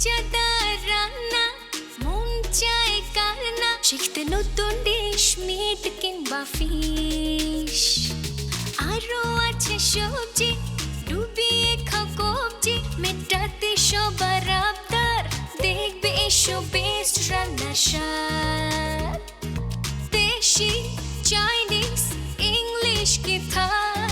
মজাদার রান্না মন চায় কার না শিখতে নতুন ডিশ মিট কিংবা ফিশ আরো আছে সবজি ডুবিয়ে খাও কবজি মেটাতে সবার আবদার দেখবে এসো বেস্ট রান্নার স্বাদ দেশি চাইনিজ ইংলিশ কি থাই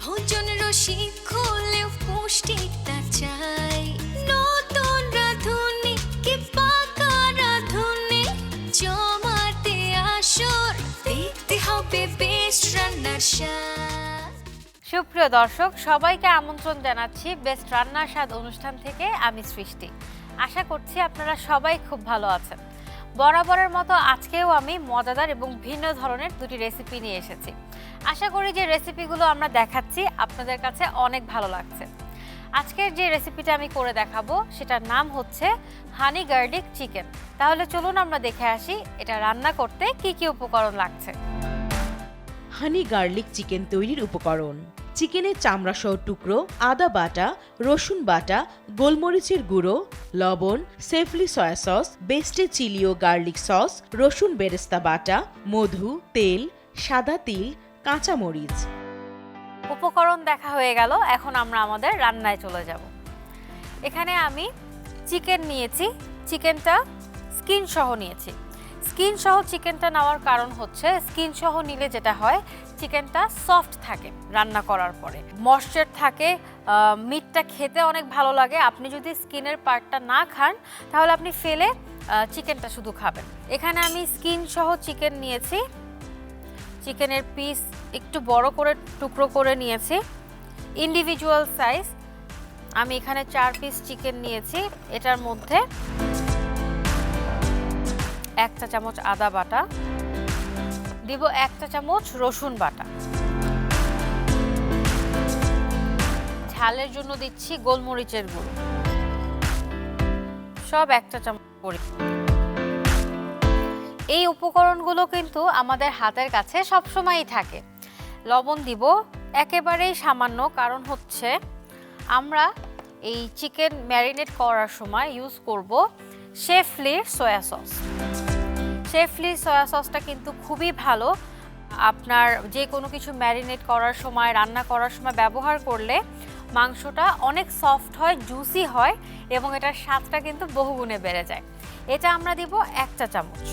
ভোজন রসিক হলেও পুষ্টিটা চাই নতুন রাঁধুনি কি পাকা রাঁধুনি জমাতে আসর দেখতে হবে বেস্ট রান্নার স্বাদ। সুপ্রিয় দর্শক সবাইকে আমন্ত্রণ জানাচ্ছি বেস্ট রান্নার স্বাদ অনুষ্ঠান থেকে। আমি সৃষ্টি, আশা করছি আপনারা সবাই খুব ভালো আছেন। বরাবরের মতো আজকেও আমি মজাদার এবং ভিন্ন ধরনের দুটি রেসিপি নিয়ে এসেছি। আশা করি যে রেসিপিগুলো আমরা দেখাচ্ছি আপনাদের কাছে অনেক ভালো লাগছে। আজকের যে রেসিপিটা আমি করে দেখাবো সেটার নাম হচ্ছে হানি গার্লিক চিকেন। তাহলে চলুন আমরা দেখে আসি এটা রান্না করতে কি কি উপকরণ লাগছে। হানি গার্লিক চিকেন তৈরির উপকরণ: চিকেনের চামড়া সহ টুকরো, আদা বাটা, রসুন বাটা, গোলমরিচের গুঁড়ো, লবণ, সেফলি সয়া সস, বেস্টে চিলি ও গার্লিক সস, রসুন বেরেস্তা বাটা, মধু, তেল, সাদা তিল, কাঁচামরিচ। উপকরণ দেখা হয়ে গেল, এখন আমরা আমাদের রান্নায় চলে যাব। এখানে আমি চিকেন নিয়েছি, চিকেনটা স্কিন সহ নিয়েছি। স্কিন সহ চিকেনটা নেওয়ার কারণ হচ্ছে স্কিন সহ নিলে যেটা হয় চিকেনটা সফট থাকে, রান্না করার পরে ময়েশ্চার থাকে, মিটটা খেতে অনেক ভালো লাগে। আপনি যদি স্কিনের পার্টটা না খান তাহলে আপনি ফেলে চিকেনটা শুধু খাবেন। এখানে আমি স্কিন সহ চিকেন নিয়েছি, চিকেনের পিস একটু বড় করে টুকরো করে নিয়েছি, ইন্ডিভিজুয়াল সাইজ। আমি এখানে 4 পিস চিকেন নিয়েছি। এটার মধ্যে 1 চা চামচ আদা বাটা দিব, 1 চা চামচ রসুন বাটা, ঝালের জন্য দিচ্ছি গোলমরিচের গুঁড়ো, সব 1 চা চামচ করে। এই উপকরণগুলো কিন্তু আমাদের হাতের কাছে সবসময়ই থাকে। লবণ দিব একেবারেই সামান্য, কারণ হচ্ছে আমরা এই চিকেন ম্যারিনেট করার সময় ইউজ করব শেফলির সয়া সস। শেফলির সয়া সসটা কিন্তু খুবই ভালো। আপনার যে কোনো কিছু ম্যারিনেট করার সময়, রান্না করার সময় ব্যবহার করলে মাংসটা অনেক সফট হয়, জুসি হয় এবং এটার স্বাদটা কিন্তু বহুগুণে বেড়ে যায়। এটা আমরা দিব 1 চা চামচ।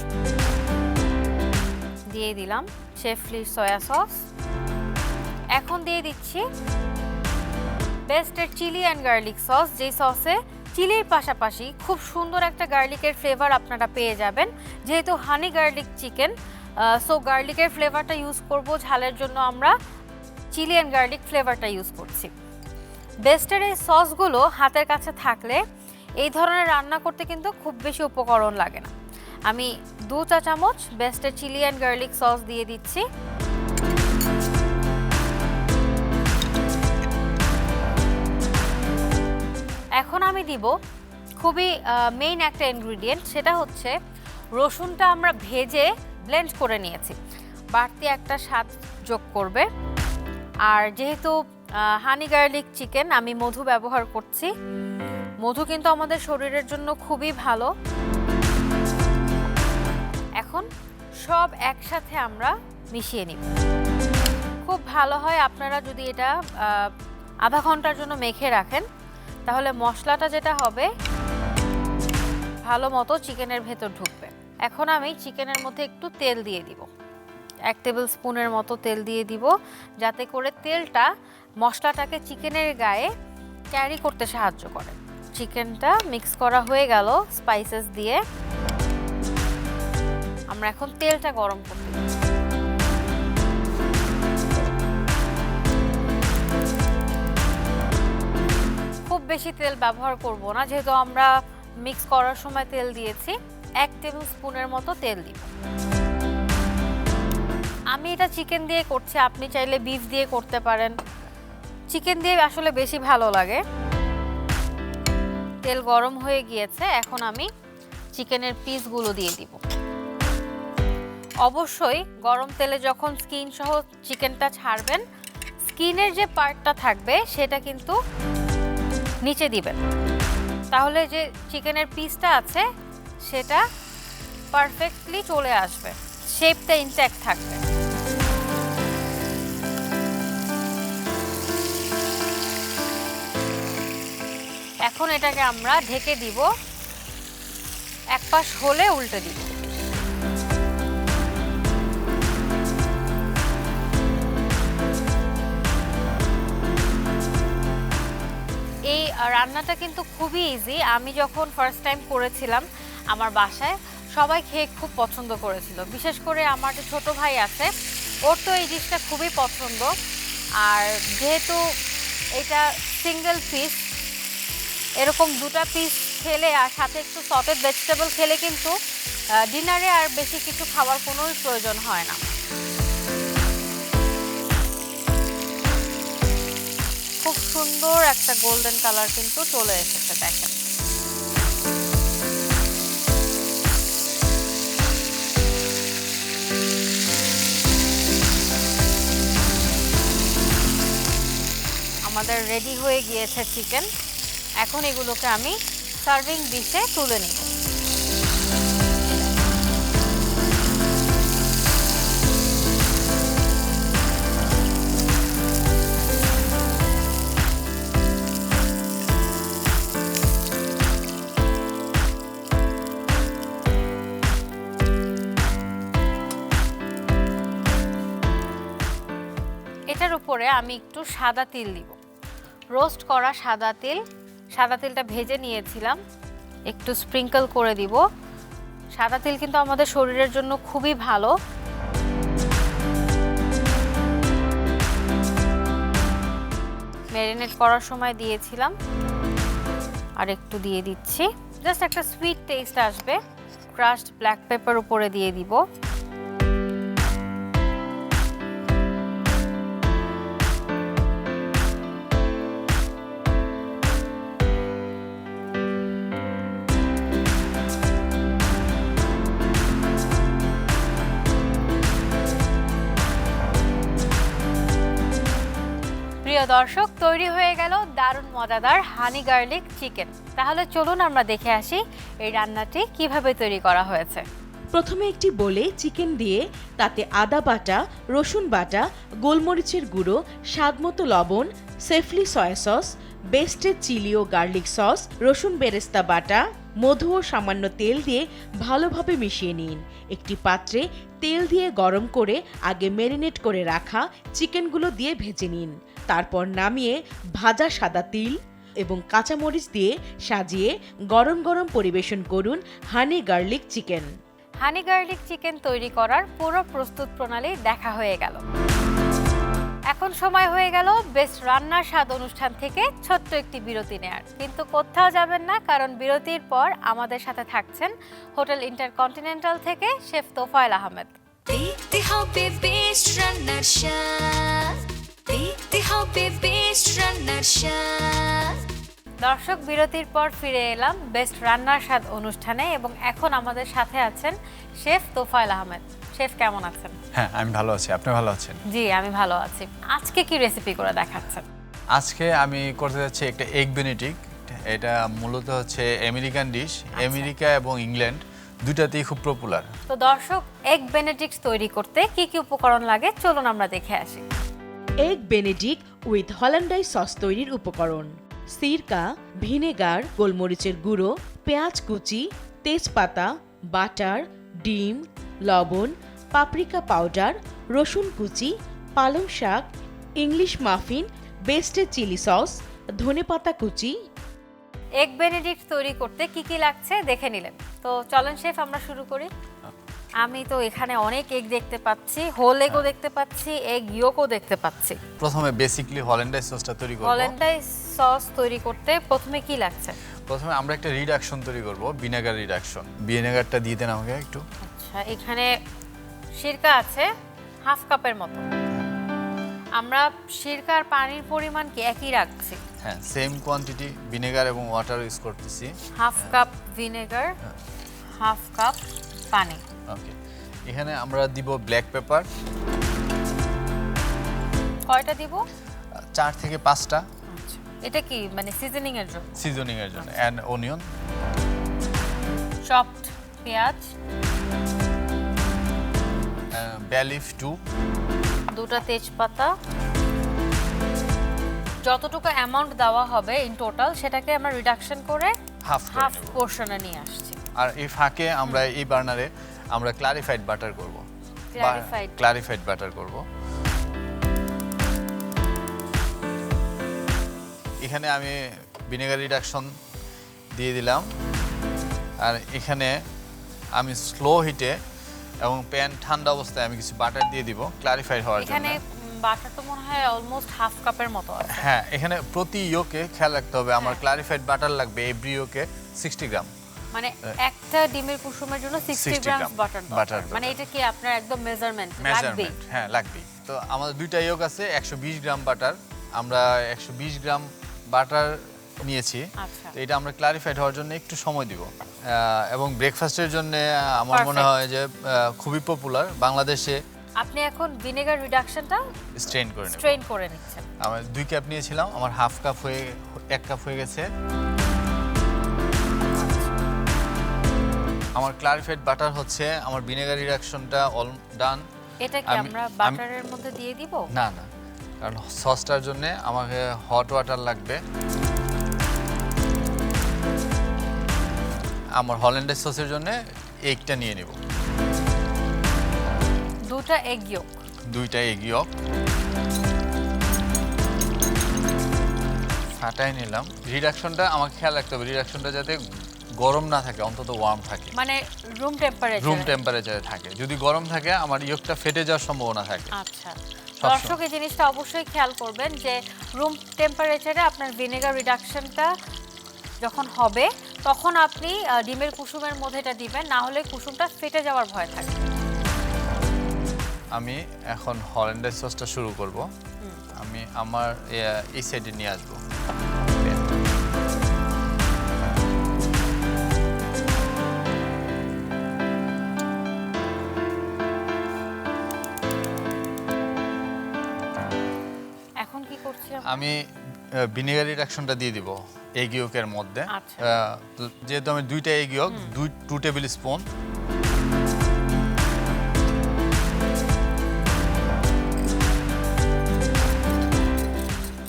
দিয়ে দিলাম শেফলির সয়া সস। এখন দিয়ে দিচ্ছি বেস্টের চিলি অ্যান্ড গার্লিক সস, যেই সসে চিলির পাশাপাশি খুব সুন্দর একটা গার্লিকের ফ্লেভার আপনারা পেয়ে যাবেন। যেহেতু হানি গার্লিক চিকেন, সো গার্লিকের ফ্লেভারটা ইউজ করব, ঝালের জন্য আমরা চিলি অ্যান্ড গার্লিক ফ্লেভারটা ইউজ করছি। বেস্টের এই সসগুলো হাতের কাছে থাকলে এই ধরনের রান্না করতে কিন্তু খুব বেশি উপকরণ লাগে না। আমি 2 চা চামচ বেস্টের চিলি অ্যান্ড গার্লিক সস দিয়ে দিচ্ছি। এখন আমি দিব খুবই মেইন একটা ইনগ্রিডিয়েন্ট, সেটা হচ্ছে রসুনটা আমরা ভেজে ব্লেন্ড করে নিয়েছি, বাড়তি একটা স্বাদ যোগ করবে। আর যেহেতু হানি গার্লিক চিকেন, আমি মধু ব্যবহার করছি। মধু কিন্তু আমাদের শরীরের জন্য খুবই ভালো। এখন সব একসাথে আমরা মিশিয়ে নিব। খুব ভালো হয় আপনারা যদি এটা আধা ঘন্টার জন্য মেখে রাখেন, তাহলে মশলাটা যেটা হবে ভালো মতো চিকেনের ভেতর ঢুকবে। এখন আমি চিকেনের মধ্যে একটু তেল দিয়ে দিব, 1 টেবিল স্পুনের মতো তেল দিয়ে দিব, যাতে করে তেলটা মশলাটাকে চিকেনের গায়ে ক্যারি করতে সাহায্য করে। চিকেনটা মিক্স করা হয়ে গেল স্পাইসেস দিয়ে। আমরা এখন তেলটা গরম করতে দিব। খুব বেশি তেল ব্যবহার করব না, যেহেতু আমরা মিক্স করার সময় তেল দিয়েছি। 1 টেবিল স্পুনের মতো তেল দিব। আমি এটা চিকেন দিয়ে করছি, আপনি চাইলে বিফ দিয়ে করতে পারেন। চিকেন দিয়ে আসলে বেশি ভালো লাগে। তেল গরম হয়ে গিয়েছে, এখন আমি চিকেনের পিসগুলো দিয়ে দিব। অবশ্যই গরম তেলে যখন স্কিন সহ চিকেনটা ছাড়বেন, স্কিনের যে পার্টটা থাকবে সেটা কিন্তু নিচে দিবেন, তাহলে যে চিকেনের পিসটা আছে সেটা পারফেক্টলি চলে আসবে, শেপটা ইনট্যাক্ট থাকবে। এখন এটাকে আমরা ঢেকে দিব, এক পাশ হলে উল্টে দিব। এই রান্নাটা কিন্তু খুবই ইজি। আমি যখন ফার্স্ট টাইম করেছিলাম আমার বাসায়, সবাই খেয়ে খুব পছন্দ করেছিল। বিশেষ করে আমার যে ছোটো ভাই আছে, ওর তো এই ডিশটা খুবই পছন্দ। আর যেহেতু এটা সিঙ্গেল পিস, এরকম 2টা পিস খেলে আর সাথে একটু সটেড ভেজিটেবল খেলে কিন্তু ডিনারে আর বেশি কিছু খাওয়ার কোনো প্রয়োজন হয় না। খুব সুন্দর একটা গোল্ডেন কালার কিন্তু চলে এসেছে, দেখেন। আমাদের রেডি হয়ে গিয়েছে চিকেন। এখন এগুলোকে আমি সার্ভিং ডিশে তুলে নিব। এটার উপরে আমি একটু সাদা তিল দিব, রোস্ট করা সাদা তিল। সাদা তিলটা ভেজে নিয়েছিলাম, একটু স্প্রিঙ্কল করে দিব। সাদা তিল কিন্তু আমাদের শরীরের জন্য খুবই ভালো। ম্যারিনেট করার সময় দিয়েছিলাম, আর একটু দিয়ে দিচ্ছি, জাস্ট একটা সুইট টেস্ট আসবে। ক্রাশড ব্ল্যাক পেপার উপরে দিয়ে দিব। প্রিয় দর্শক, তৈরি হয়ে গেল দারুণ মজাদার হানি গার্লিক চিকেন। তাহলে চলুন আমরা দেখে আসি এই রান্নাটি কিভাবে তৈরি করা হয়েছে। প্রথমে একটি বোলে চিকেন দিয়ে তাতে আদা বাটা, রসুন বাটা, গোলমরিচের গুঁড়ো, স্বাদমতো লবণ, সেফলি সয়া সস, বেস্টেড চিলি ও গার্লিক সস, রসুন বেরেস্তা বাটা, মধু ও সামান্য তেল দিয়ে ভালোভাবে মিশিয়ে নিন। একটি পাত্রে তেল দিয়ে গরম করে আগে ম্যারিনেট করে রাখা চিকেনগুলো দিয়ে ভেজে নিন। তারপর নামিয়ে ভাজা সাদা তিল এবং কাঁচামরিচ দিয়ে সাজিয়ে গরম গরম পরিবেশন করুন হানি গার্লিক চিকেন। হানি গার্লিক চিকেন তৈরি করার পুরো প্রস্তুত প্রণালী দেখা হয়ে গেল। এখন সময় হয়ে গেল বেস্ট রান্নার স্বাদ অনুষ্ঠান থেকে ছোট্ট একটি বিরতি নেয়ার। কিন্তু কোথাও যাবেন না, কারণ বিরতির পর আমাদের সাথে থাকছেন হোটেল ইন্টারকন্টিনেন্টাল থেকে শেফ তোফায়েল আহমেদ। দেখতে হবে বেস্ট রান্নার স্বাদ, দেখতে হবে বেস্ট রান্নার স্বাদ। দর্শক, বিরতির পর ফিরে এলাম বেস্ট রান্নার স্বাদ অনুষ্ঠানে, এবং এখন আমাদের সাথে আছেন শেফ তোফায়েল আহমেদ। শেফ, কেমন আছেন? হ্যাঁ, আমি ভালো আছি। আপনি ভালো আছেন? জি, আমি ভালো আছি। আজকে কি রেসিপি করে দেখাচ্ছেন? আজকে আমি করতে যাচ্ছি একটা এগ বেনেডিক্ট। এটা মূলত হচ্ছে আমেরিকান ডিশ। আমেরিকা এবং ইংল্যান্ড দুটাতেই খুব পপুলার। তো দর্শক, এগ বেনেডিক্ট তৈরি করতে কি কি উপকরণ লাগে চলুন আমরা দেখে আসি। এগ বেনেডিক্ট উইথ হল্যান্ডাইজ সস তৈরির উপকরণ: সিরকা, ভিনেগার, গোলমরিচের গুঁড়ো, পেঁয়াজ কুচি, তেজপাতা, বাটার, ডিম, লবণ, পাপরিকা পাউডার, রসুন কুচি, পালং শাক, English muffin, basted chilli sauce, ধনেপাতা কুচি। এগ বেনেডিক্ট তৈরি করতে কি কি লাগছে দেখে নিলেন। তো চলেন শেফ, আমরা শুরু করি। আমি তো এখানে অনেক এগ দেখতে পাচ্ছি, হোল এগও দেখতে পাচ্ছি, এগ ইয়োকও দেখতে পাচ্ছি। প্রথমে বেসিক্যালি হল্যান্ডাইজ সসটা তৈরি করব। হল্যান্ডাইজ সস তৈরি করতে প্রথমে কি লাগছে? প্রথমে আমরা একটা রিডাকশন তৈরি করব, ভিনেগার রিডাকশন। ভিনেগারটা দিয়ে দেন আমাকে একটু। আচ্ছা, এখানে সিরকা আছে হাফ কাপের মতো। আমরা সিরকার পানির পরিমাণ কি একই রাখছি? হ্যাঁ, সেম কোয়ান্টিটি ভিনেগার এবং ওয়াটার ইউজ করতেছি। Half cup vinegar, half cup পানি। ওকে, এখানে আমরা দিব ব্ল্যাক পেপার। কয়টা দিব? 4 থেকে 5টা। আচ্ছা, এটা কি মানে সিজনিং এর জন্য? সিজনিং এর জন্য। এন্ড অনিয়ন, চপড পেঁয়াজ, বে লিফ 2, দুটো তেজপাতা। যতটুকু অ্যামাউন্ট দেওয়া হবে ইন টোটাল সেটাকে আমরা রিডাকশন করে হাফ পোর্শনে নিয়ে আসছি। আর এই ফাঁকে আমরা এই বার্নারে আমরা ক্লারিফাইড বাটার করব। ক্লারিফাইড বাটার করব। এখানে আমি ভিনেগার রিডাকশন দিয়ে দিলাম, আর এখানে আমি স্লো হিটে এবং প্যান ঠান্ডা অবস্থায় আমি কিছু বাটার দিয়ে দিব ক্লারিফাইড হওয়ার জন্য। এখানে বাটার তো মনে হয় অলমোস্ট হাফ কাপের মতো আছে। হ্যাঁ, এখানে প্রতি ইয়োকে খেয়াল রাখতে হবে আমার ক্লারিফাইড বাটার লাগবে এভরি ইয়োকে 60 গ্রাম। মানে একটা ডিমের কুসুমের জন্য 60 গ্রাম বাটার। মানে এটা কি আপনার একদম মেজারমেন্ট লাগবে? হ্যাঁ, লাগবে। তো আমাদের দুইটা ইয়োক আছে, 120 গ্রাম বাটার। আমরা 120 গ্রাম বাটার নিয়েছি। আচ্ছা, তো এটা আমরা ক্লারিফাইড হওয়ার জন্য একটু সময় দিব। এবং ব্রেকফাস্টের জন্য আমার মনে হয় যে খুবই পপুলার বাংলাদেশে। আপনি এখন ভিনেগার রিডাকশনটা স্ট্রেন করে নিচ্ছেন। আমি 2 কাপ নিয়েছিলাম, আমার হাফ কাপ হয়ে 1 কাপ হয়ে গেছে। আমার ক্লারিফাইড বাটার হচ্ছে, আমার ভিনেগার রিডাকশনটা অল ডান। এটা কি আমরা বাটারের মধ্যে দিয়ে দিব? না, কারণ সসটার জন্য আমাকে হট ওয়াটার লাগবে। আমার হল্যান্ডের সসের জন্য এগটা নিয়ে নেব। দুইটা এগ ইয়ক ফাটাই নিলাম। রিডাকশনটা আমাকে খেয়াল রাখতে হবে, রিডাকশনটা যাতে গরম না থাকে, অন্তত ওয়ার্ম থাকে, মানে রুম টেম্পারেচারে থাকে। যদি গরম থাকে আমার ইয়কটা ফেটে যাওয়ার সম্ভাবনা থাকে। আচ্ছা, দর্শক এই জিনিসটা অবশ্যই খেয়াল করবেন যে রুম টেম্পারেচারে আপনার ভিনেগার রিডাকশনটা যখন হবে তখন আপনি ডিমের কুসুমের মধ্যে এটা দিবেন, না হলে কুসুমটা ফেটে যাওয়ার ভয় থাকে। আমি এখন হল্যান্ডের সসটা শুরু করব। আমি আমার এই সাইডে নিয়ে আসবো। এখন কি করছি? আমি ভিনেগার রিডাকশনটা দিয়ে দিব এগ ইয়কের মধ্যে। যেহেতু আমি দুইটা এগ ইয়ক 2 টেবিল স্পুন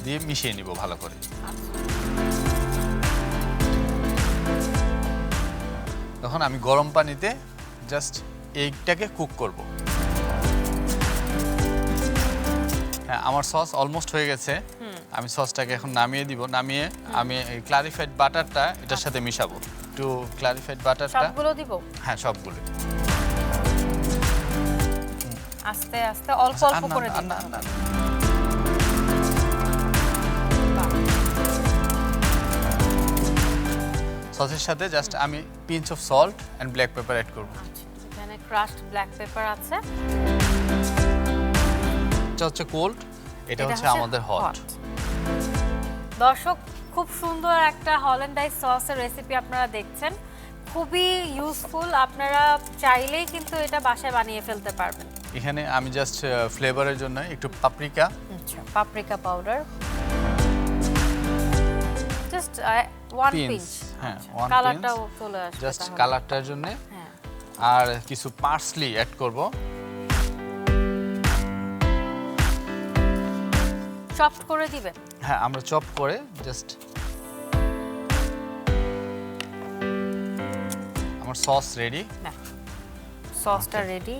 দিয়ে মিশিয়ে নিব ভালো করে। তখন আমি গরম পানিতে জাস্ট এগটাকে কুক করব। হ্যাঁ, আমার সস অলমোস্ট হয়ে গেছে। আমি সসটাকে এখন নামিয়ে দিব। নামিয়ে আমি ক্লারিফাইড বাটারটা এটার সাথে মিশাবো। একটু ক্লারিফাইড বাটারটা সবগুলো দিব? হ্যাঁ, সবগুলো। আস্তে আস্তে অল্প অল্প করে দিন। সসের সাথে জাস্ট আমি pinch of salt and black pepper add করব। এখানে ক্রাশড ব্ল্যাক পেপার আছে। এটা হচ্ছে কোল্ড, এটা হচ্ছে আমাদের হট। দর্শক, খুব সুন্দর একটা হল্যান্ডাইজ সসের রেসিপি আপনারা দেখছেন, খুবই ইউজফুল। আপনারা চাইলেই কিন্তু এটা বাসায় বানিয়ে ফেলতে পারবেন। এখানে আমি জাস্ট ফ্লেভারের জন্য একটু পাপরিকা পাউডার, জাস্ট 1 পিঞ্চ। হ্যাঁ, 1 পিঞ্চ, কালারটাও চলে আসবে জাস্ট কালারটার জন্য। হ্যাঁ, আর কিছু পার্সলি অ্যাড করব। চপড করে দিবেন? হ্যাঁ, আমরা চপ করে জাস্ট। আমার সস রেডি। না, সসটা রেডি।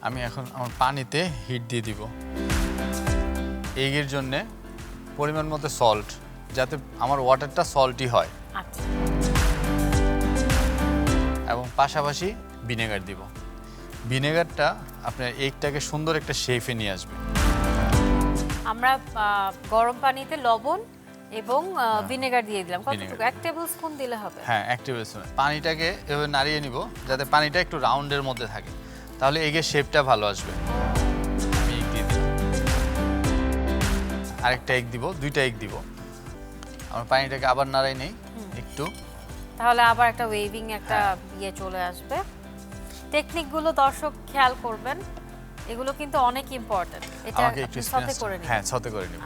আমি এখন আমার পানিতে হিট দিয়ে দিব। এগের জন্য পরিমাণ মতো সল্ট, যাতে আমার ওয়াটারটা সল্টি হয়। আচ্ছা, এবং পাশাপাশি ভিনেগার দিব। ভিনেগারটা আপনার এগটাকে সুন্দর একটা শেপে নিয়ে আসবে। আমরা গরম পানিতে লবণ এবং ভিনেগার দিয়ে দিলাম। কতটুকু? 1 টেবিল স্পুন দিলে হবে? হ্যাঁ, 1 টেবিল স্পুন। পানিটাকে এভাবে নাড়িয়ে নিব যাতে পানিটা একটু রাউন্ডের মধ্যে থাকে, তাহলে এগের শেপটা ভালো আসবে। আমি এগ দিয়ে দিলাম, আরেকটা এগ দিব, 2টা এগ দিব। আমার পানিটাকে আবার নাড়াই নেই একটু, তাহলে আবার একটা ওয়েভিং একটা ইয়ে চলে আসবে। টেকনিকগুলো দর্শক খেয়াল করবেন, এগুলো কিন্তু অনেক ইম্পর্টেন্ট। এটা আমাকে একটু সাথে করে নিন। হ্যাঁ, সাথে করে নিব।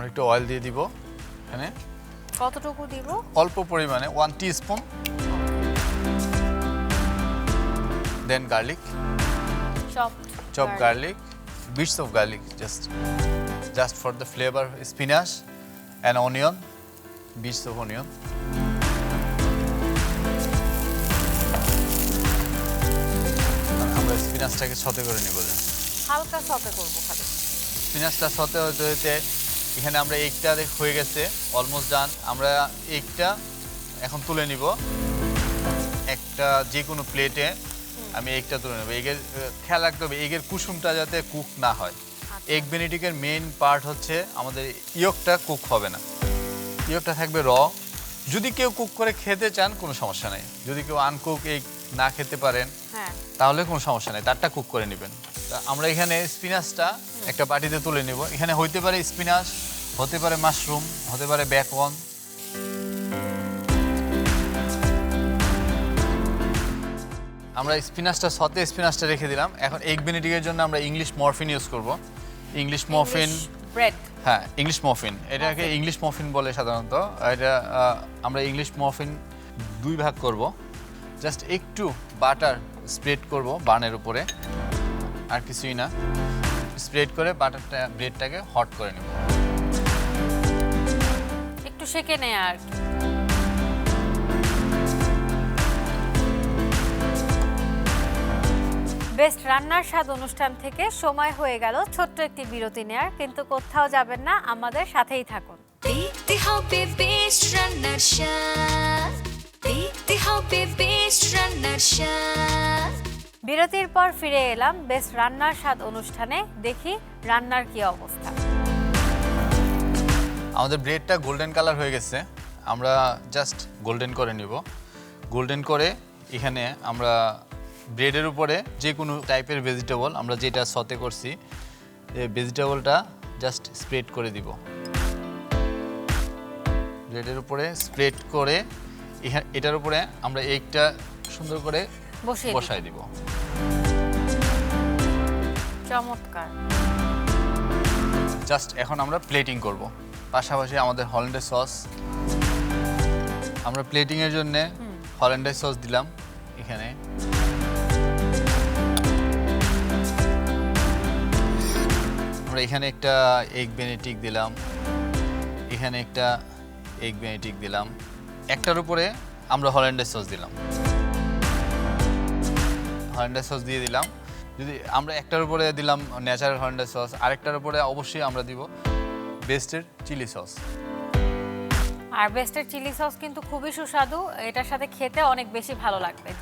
একটু অয়েল দিয়ে দিব এখানে কতটুকু দিব? অল্প পরিমাণে 1 teaspoon. Then garlic, chopped garlic, bits of garlic, just for the flavor. Spinach and onion, bits of onion. আমরা স্পিনাচটাকে সতে করে নিব, হালকা সতে করব খালি। স্পিনাচটা সতে হতে হতে এখানে আমরা এগটা হয়ে গেছে অলমোস্ট ডান। আমরা এগটা এখন তুলে নিব একটা যে কোনো প্লেটে। আমি এগটা তুলে নেব। এগের খেয়াল রাখতে হবে এগের কুসুমটা যাতে কুক না হয়। এগ বেনেডিক্টের মেইন পার্ট হচ্ছে আমাদের ইয়কটা কুক হবে না, ইয়কটা থাকবে র। যদি কেউ কুক করে খেতে চান কোনো সমস্যা নেই, যদি কেউ আনকুক এগ না খেতে পারেন তাহলে কোনো সমস্যা নেই, তারটা কুক করে নেবেন। আমরা এখানে স্পিনাচটা একটা বাটিতে তুলে নেব। এখানে হইতে পারে স্পিনাচ, হতে পারে মাশরুম, হতে পারে বেকন। আমরা স্পিনাচটা সতে স্পিনাচটা রেখে দিলাম। এখন এগ বেনেডিক্টের জন্য আমরা ইংলিশ মরফিন ইউজ করব। ইংলিশ মফিন, ব্রেড, হ্যাঁ ইংলিশ মফিন, এটাকে ইংলিশ মফিন বলে সাধারণত। এটা আমরা ইংলিশ মফিন 2 ভাগ করব। জাস্ট একটু বাটার স্প্রেড করব বানের উপরে, আর কিছুই না। স্প্রেড করে বাটারটা ব্রেডটাকে হট করে নেব, একটু সেকে নেয় আর কি। বেস্ট রান্নার স্বাদ অনুষ্ঠান থেকে সময় হয়ে গেল ছোট্ট একটি বিরতি নেয়ার, কিন্তু কোথাও যাবেন না, আমাদের সাথেই থাকুন। দিতে হবে বেস্ট রান্নার স্বাদ, দিতে হবে বেস্ট রান্নার স্বাদ। বিরতির পর ফিরে এলাম বেস্ট রান্নার স্বাদ অনুষ্ঠানে। দেখি রান্নার কি অবস্থা। আমাদের ব্রেডটা গোল্ডেন কালার হয়ে গেছে। আমরা জাস্ট গোল্ডেন করে নিব। গোল্ডেন করে এখানে আমরা ব্রেডের উপরে যে কোনো টাইপের ভেজিটেবল আমরা যেটা সতে করছি এই ভেজিটেবলটা জাস্ট স্প্রেড করে দিব। ব্রেডের উপরে স্প্রেড করে এটার উপরে আমরা এগটা সুন্দর করে বসাই দিব। চমৎকার। জাস্ট এখন আমরা প্লেটিং করব। পাশাপাশি আমাদের হল্যান্ডের সস, আমরা প্লেটিংয়ের জন্য হল্যান্ডের সস দিলাম এখানে। আমরা এখানে একটা এগ বেনেডিক্ট দিলাম, এখানে একটা এগ বেনেডিক্ট দিলাম। একটার উপরে আমরা হল্যান্ডের সস দিলাম, হল্যান্ডের সস দিয়ে দিলাম। যদি আমরা একটার উপরে দিলাম ন্যাচারাল হল্যান্ডের সস, আরেকটার উপরে অবশ্যই আমরা দিব বেস্টের চিলি সস। আর বেস্টের চিলি সস কিন্তু খুবই সুস্বাদু, এটার সাথে খেতে অনেক বেশি ভালো লাগবে।